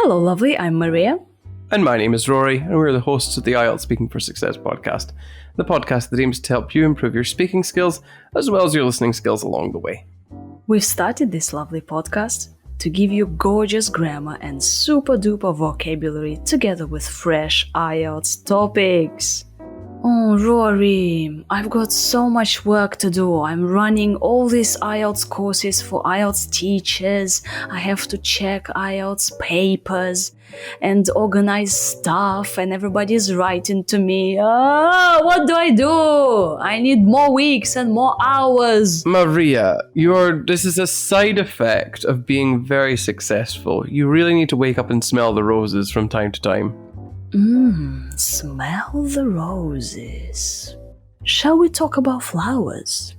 Hello, lovely. I'm Maria. And my name is Rory, and we're the hosts of the IELTS Speaking for Success podcast, the podcast that aims to help you improve your speaking skills as well as your listening skills along the way. We've started this lovely podcast to give you gorgeous grammar and super duper vocabulary together with fresh IELTS topics. Oh, Rory, I've got so much work to do. I'm running all these IELTS courses for IELTS teachers. I have to check IELTS papers and organize stuff, and everybody's writing to me. What do? I need more weeks and more hours. Maria, this is a side effect of being very successful. You really need to wake up and smell the roses from time to time. Smell the roses. Shall we talk about flowers?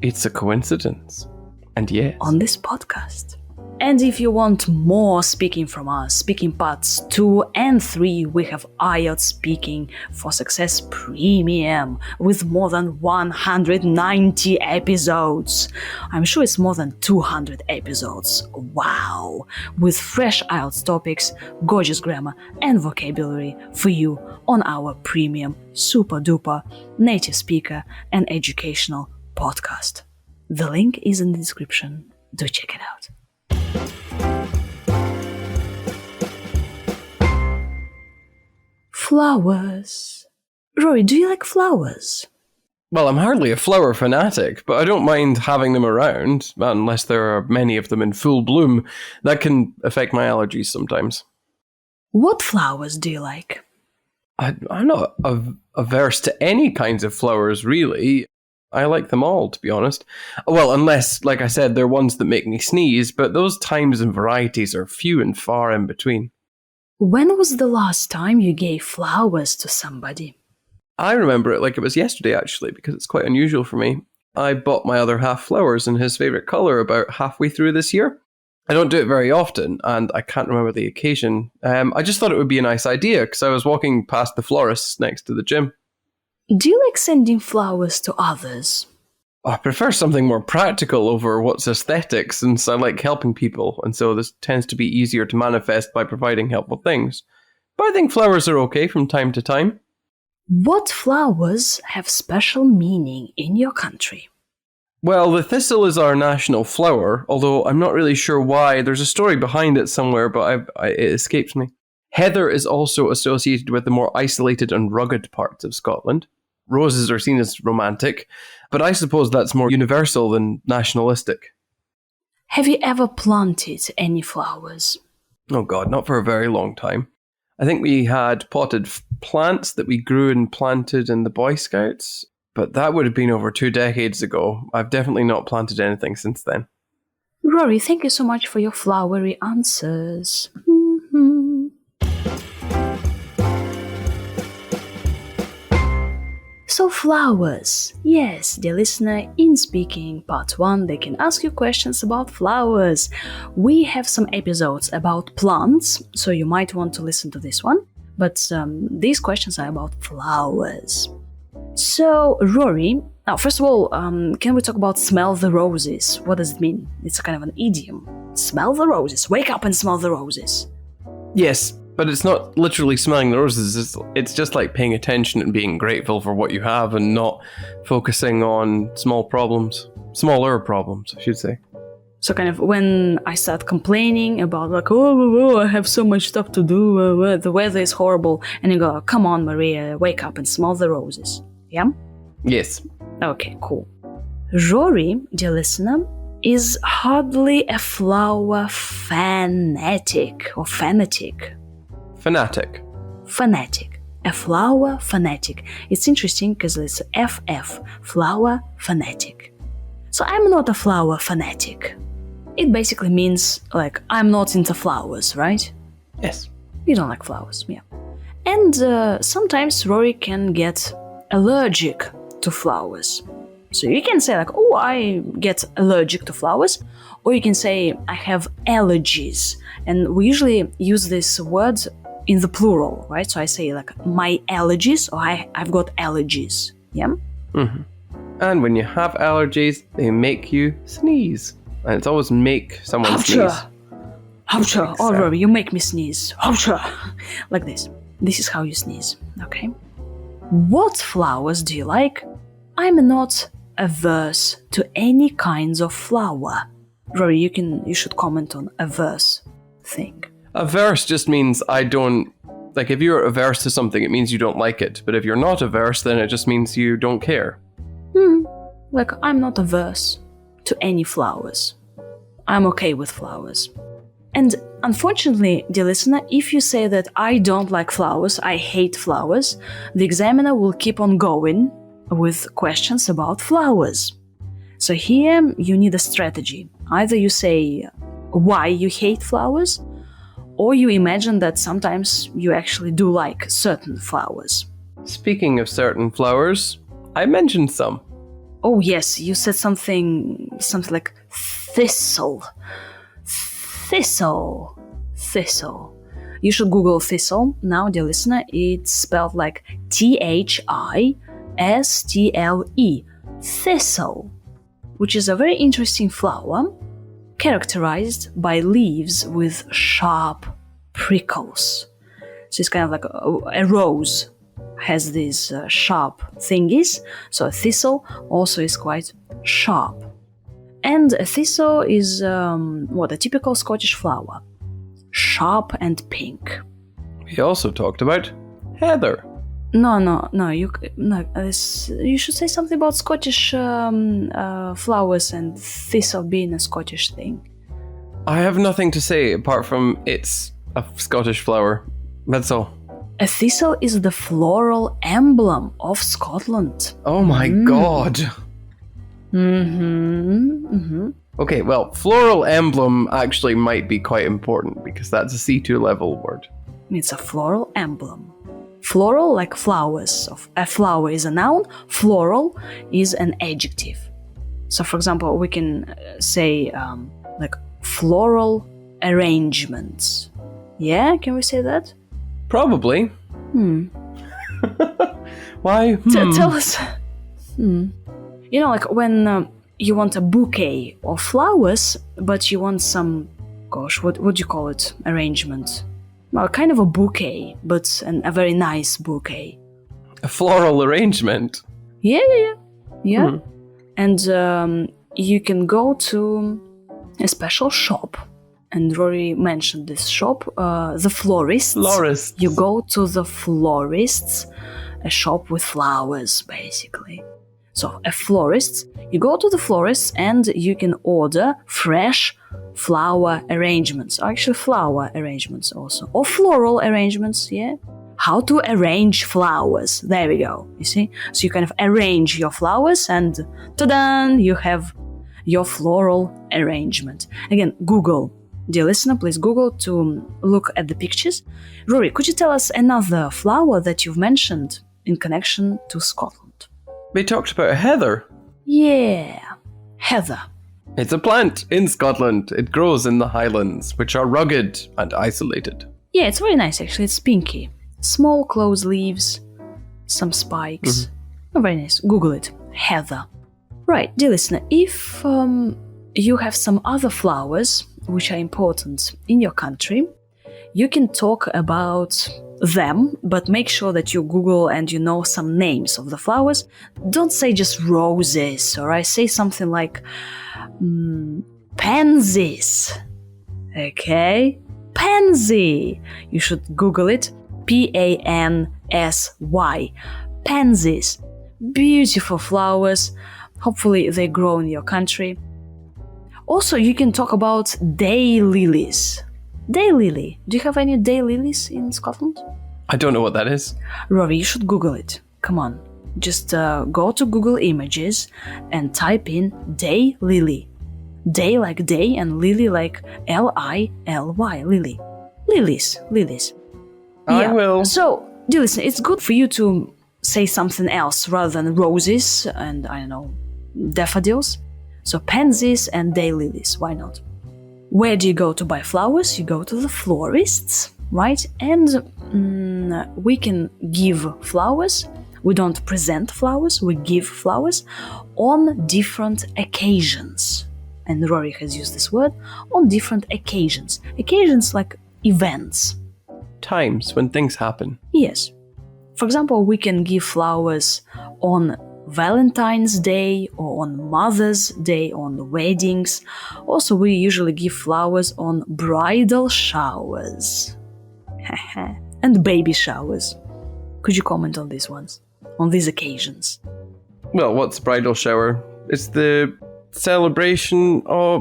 It's a coincidence. And yes. On this podcast. And if you want more speaking from us, speaking parts 2 and 3, we have IELTS Speaking for Success Premium with more than 190 episodes. I'm sure it's more than 200 episodes. Wow! With fresh IELTS topics, gorgeous grammar and vocabulary for you on our premium, super duper, native speaker and educational podcast. The link is in the description. Do check it out. Flowers. Rory, do you like flowers? Well, I'm hardly a flower fanatic, but I don't mind having them around, unless there are many of them in full bloom. That can affect my allergies sometimes. What flowers do you like? I'm not averse to any kinds of flowers, really. I like them all, to be honest. Well, unless, like I said, they're ones that make me sneeze, but those times and varieties are few and far in between. When was the last time you gave flowers to somebody? I remember it like it was yesterday, actually, because it's quite unusual for me. I bought my other half flowers in his favourite colour about halfway through this year. I don't do it very often, and I can't remember the occasion. I just thought it would be a nice idea, because I was walking past the florist next to the gym. Do you like sending flowers to others? I prefer something more practical over what's aesthetics, and so I like helping people, and so this tends to be easier to manifest by providing helpful things. But I think flowers are okay from time to time. What flowers have special meaning in your country? Well, the thistle is our national flower, although I'm not really sure why. There's a story behind it somewhere, but it escapes me. Heather is also associated with the more isolated and rugged parts of Scotland. Roses are seen as romantic, but I suppose that's more universal than nationalistic. Have you ever planted any flowers? Oh God, not for a very long time. I think we had potted plants that we grew and planted in the Boy Scouts, but that would have been over 2 decades ago. I've definitely not planted anything since then. Rory, thank you so much for your flowery answers. So flowers. Yes, dear listener, in Speaking Part 1, they can ask you questions about flowers. We have some episodes about plants, so you might want to listen to this one. But these questions are about flowers. So, Rory, now first of all, can we talk about smell the roses? What does it mean? It's a kind of an idiom. Smell the roses. Wake up and smell the roses. Yes. But it's not literally smelling the roses, it's just like paying attention and being grateful for what you have and not focusing on smaller problems, I should say. So kind of when I start complaining about like, oh, I have so much stuff to do, the weather is horrible, and you go, come on, Maria, wake up and smell the roses. Yeah? Yes. Okay, cool. Rory, dear listener, is hardly a flower fanatic or fanatic. Fanatic. A flower fanatic. It's interesting because it's FF, flower fanatic. So I'm not a flower fanatic. It basically means, like, I'm not into flowers, right? Yes. You don't like flowers, yeah. And sometimes Rory can get allergic to flowers. So you can say like, oh, I get allergic to flowers, or you can say I have allergies. And we usually use this word in the plural, right? So I say like my allergies, or I've got allergies. Yeah? Mm-hmm. And when you have allergies, they make you sneeze. And it's always make someone sneeze. Hopcha. Like Oh, so. Rory, you make me sneeze. Hopcha. Like this. This is how you sneeze. Okay. What flowers do you like? I'm not averse to any kinds of flower. Rory, you should comment on averse thing. Averse just means I don't... Like, if you're averse to something, it means you don't like it. But if you're not averse, then it just means you don't care. Like, I'm not averse to any flowers. I'm okay with flowers. And unfortunately, dear listener, if you say that I don't like flowers, I hate flowers, the examiner will keep on going with questions about flowers. So here you need a strategy. Either you say why you hate flowers, or you imagine that sometimes you actually do like certain flowers. Speaking of certain flowers, I mentioned some. Oh yes, you said something like thistle. Thistle. You should Google thistle now, dear listener. It's spelled like Thistle. Thistle, which is a very interesting flower characterized by leaves with sharp prickles. So it's kind of like a rose has these sharp thingies, so a thistle also is quite sharp. And a thistle is a typical Scottish flower, sharp and pink. We also talked about heather. No. You should say something about Scottish flowers and thistle being a Scottish thing. I have nothing to say apart from it's a Scottish flower. That's all. A thistle is the floral emblem of Scotland. Oh my god. Okay, well, floral emblem actually might be quite important because that's a C2 level word. It's a floral emblem. Floral, like flowers. A flower is a noun, floral is an adjective. So, for example, we can say like floral arrangements. Yeah, can we say that? Probably. Why? Tell us. You know, like when you want a bouquet of flowers, but you want some, what do you call it? Arrangement. Well, kind of a bouquet, but a very nice bouquet. A floral arrangement? Yeah. And you can go to a special shop. And Rory mentioned this shop, the florists. Florists. You go to the florists, a shop with flowers, basically. So, a florist, you go to the florist and you can order fresh flower arrangements. Actually, flower arrangements also. Or floral arrangements, yeah? How to arrange flowers. There we go, you see? So you kind of arrange your flowers and ta-da! You have your floral arrangement. Again, Google. Dear listener, please Google to look at the pictures. Rory, could you tell us another flower that you've mentioned in connection to Scotland? We talked about heather. Yeah, heather. It's a plant in Scotland. It grows in the Highlands, which are rugged and isolated. Yeah, it's very nice actually. It's pinky. Small close leaves, some spikes. Oh, very nice. Google it. Heather. Right, dear listener, if you have some other flowers which are important in your country, you can talk about them, but make sure that you Google and you know some names of the flowers. Don't say just roses, alright? Say something like pansies. Okay? Pansy. You should Google it. Pansy. Pansies. Beautiful flowers. Hopefully they grow in your country. Also, you can talk about daylilies. Daylily. Do you have any daylilies in Scotland? I don't know what that is. Rory, you should Google it. Come on. Just go to Google Images and type in daylily. Day like day and lily like Lily. Lily. Lilies. I will. So, dear listener, it's good for you to say something else rather than roses and, I don't know, daffodils. So pansies and daylilies, why not? Where do you go to buy flowers? You go to the florists, right? And we can give flowers. We don't present flowers, we give flowers on different occasions. and Rory has used this word, on different occasions. Occasions like events. Times when things happen. Yes. For example, we can give flowers on Valentine's Day or on Mother's Day, on weddings. Also, we usually give flowers on bridal showers and baby showers. Could you comment on these ones, on these occasions? Well, what's bridal shower? It's the celebration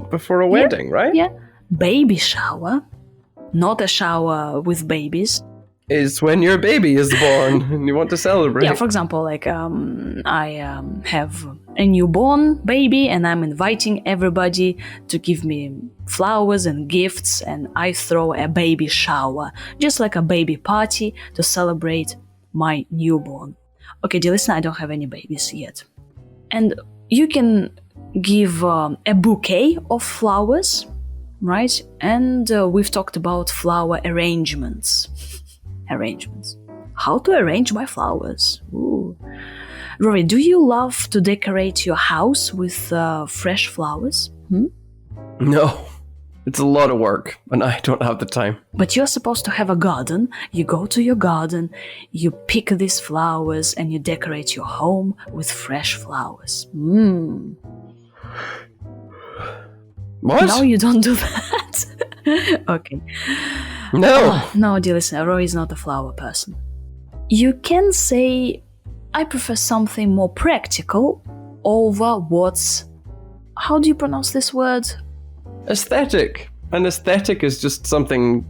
before a wedding, right? Yeah. Baby shower, not a shower with babies. Is when your baby is born and you want to celebrate. Yeah, for example, like I have a newborn baby and I'm inviting everybody to give me flowers and gifts, and I throw a baby shower, just like a baby party to celebrate my newborn. Okay, dear listener, I don't have any babies yet. And you can give a bouquet of flowers, right? And we've talked about flower arrangements. How to arrange my flowers. Ooh. Rory, do you love to decorate your house with fresh flowers? No, it's a lot of work and I don't have the time. But you're supposed to have a garden. You go to your garden, you pick these flowers and you decorate your home with fresh flowers. What? No, you don't do that. Okay. No. No, dear listener, Roy is not a flower person. You can say, I prefer something more practical over what's... How do you pronounce this word? Aesthetic. An aesthetic is just something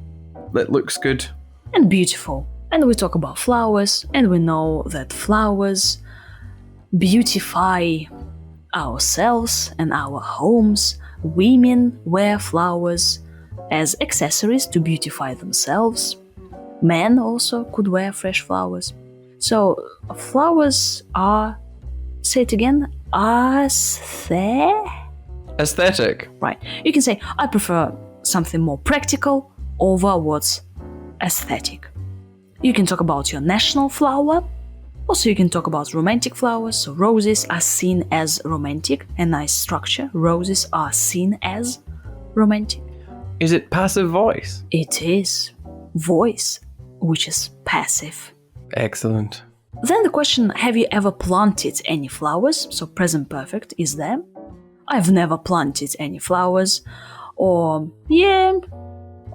that looks good. And beautiful. And we talk about flowers, and we know that flowers beautify ourselves and our homes. Women wear flowers as accessories to beautify themselves. Men also could wear fresh flowers. So flowers are, say it again, Aesthetic. Right. You can say, I prefer something more practical over what's aesthetic. You can talk about your national flower. Also, you can talk about romantic flowers. So roses are seen as romantic. A nice structure. Roses are seen as romantic. Is it passive voice? It is voice, which is passive. Excellent. Then the question, have you ever planted any flowers? So present perfect is there. I've never planted any flowers. Or, yeah,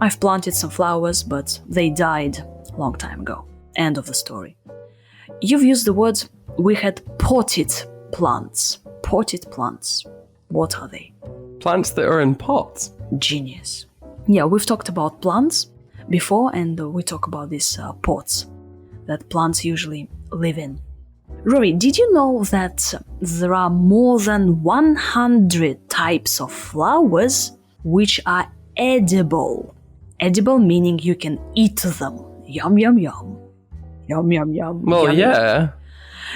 I've planted some flowers, but they died a long time ago. End of the story. You've used the words, we had potted plants. Potted plants. What are they? Plants that are in pots. Genius. Yeah, we've talked about plants before, and we talk about these pots that plants usually live in. Rory, did you know that there are more than 100 types of flowers which are edible? Edible meaning you can eat them. Yum, yum, yum. Yum, yum, yum. Well, yum, yeah. Yum.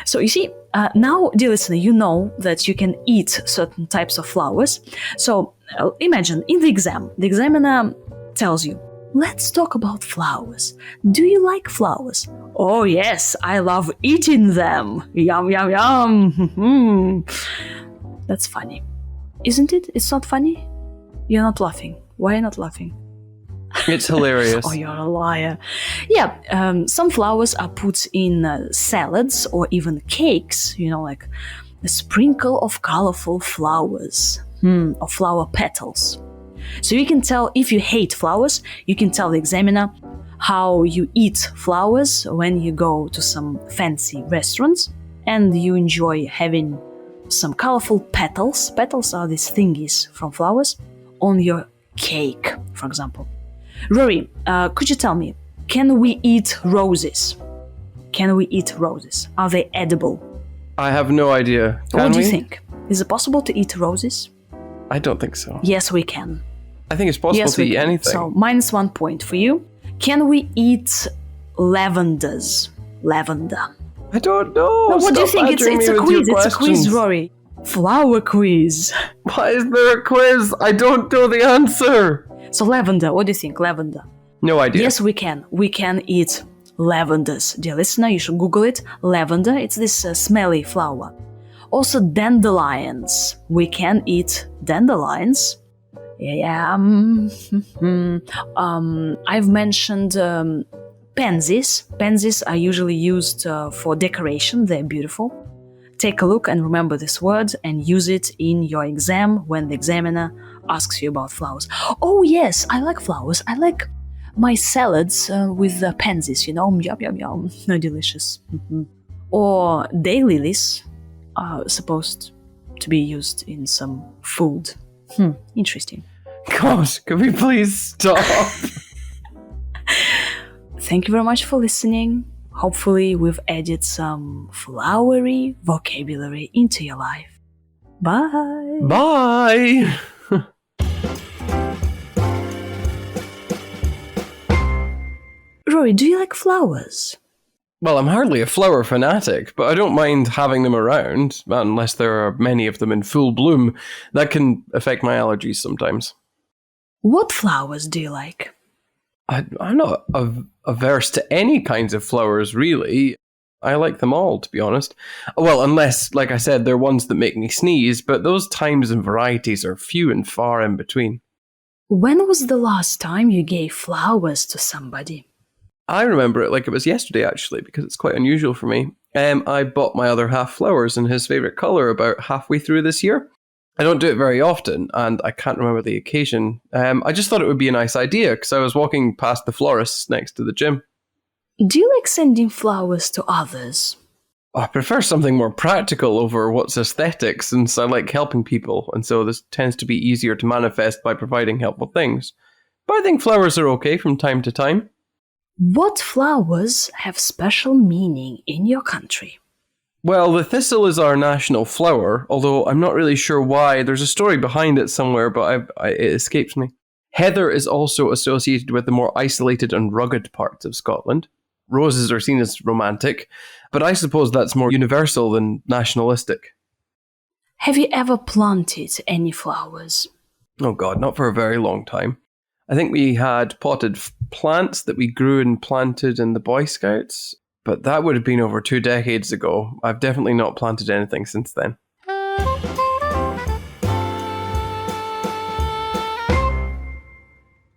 So you see, now, dear listener, you know that you can eat certain types of flowers. So imagine in the exam, the examiner tells you, let's talk about flowers. Do you like flowers? Oh yes, I love eating them. Yum, yum, yum. That's funny. Isn't it? It's not funny? You're not laughing. Why are you not laughing? It's hilarious. Oh, you're a liar. Yeah, some flowers are put in salads or even cakes, like a sprinkle of colorful flowers, or flower petals. So you can tell, if you hate flowers, you can tell the examiner how you eat flowers when you go to some fancy restaurants and you enjoy having some colorful petals. Petals are these thingies from flowers on your cake, for example. Rory, could you tell me, can we eat roses? Can we eat roses? Are they edible? I have no idea. What do you think? Is it possible to eat roses? I don't think so. Yes, we can. I think it's possible to eat anything. So, -1 point for you. Can we eat lavenders? Lavender. I don't know. What do you think? It's a quiz. It's a quiz, Rory. Flower quiz. Why is there a quiz? I don't know the answer. So lavender, what do you think? Lavender. No idea. Yes, we can. We can eat lavenders. Dear listener, you should Google it. Lavender, it's this smelly flower. Also, dandelions. We can eat dandelions. Yeah. I've mentioned pansies. Pansies are usually used for decoration. They're beautiful. Take a look and remember this word and use it in your exam when the examiner asks you about flowers. Oh yes, I like flowers. I like my salads with pansies, yum, yum, yum. Delicious. Or daylilies are supposed to be used in some food. Interesting. Gosh, could we please stop? Thank you very much for listening. Hopefully, we've added some flowery vocabulary into your life. Bye! Bye! Rory, do you like flowers? Well, I'm hardly a flower fanatic, but I don't mind having them around, unless there are many of them in full bloom. That can affect my allergies sometimes. What flowers do you like? I'm not averse to any kinds of flowers, really. I like them all, to be honest. Well, unless, like I said, they're ones that make me sneeze, but those times and varieties are few and far in between. When was the last time you gave flowers to somebody? I remember it like it was yesterday, actually, because it's quite unusual for me. I bought my other half flowers in his favourite colour about halfway through this year. I don't do it very often, and I can't remember the occasion. I just thought it would be a nice idea, because I was walking past the florist next to the gym. Do you like sending flowers to others? I prefer something more practical over what's aesthetic, since I like helping people, and so this tends to be easier to manifest by providing helpful things. But I think flowers are okay from time to time. What flowers have special meaning in your country? Well, the thistle is our national flower, although I'm not really sure why. There's a story behind it somewhere, but it escapes me. Heather is also associated with the more isolated and rugged parts of Scotland. Roses are seen as romantic, but I suppose that's more universal than nationalistic. Have you ever planted any flowers? Oh God, not for a very long time. I think we had potted plants that we grew and planted in the Boy Scouts, but that would have been over 2 decades ago. I've definitely not planted anything since then.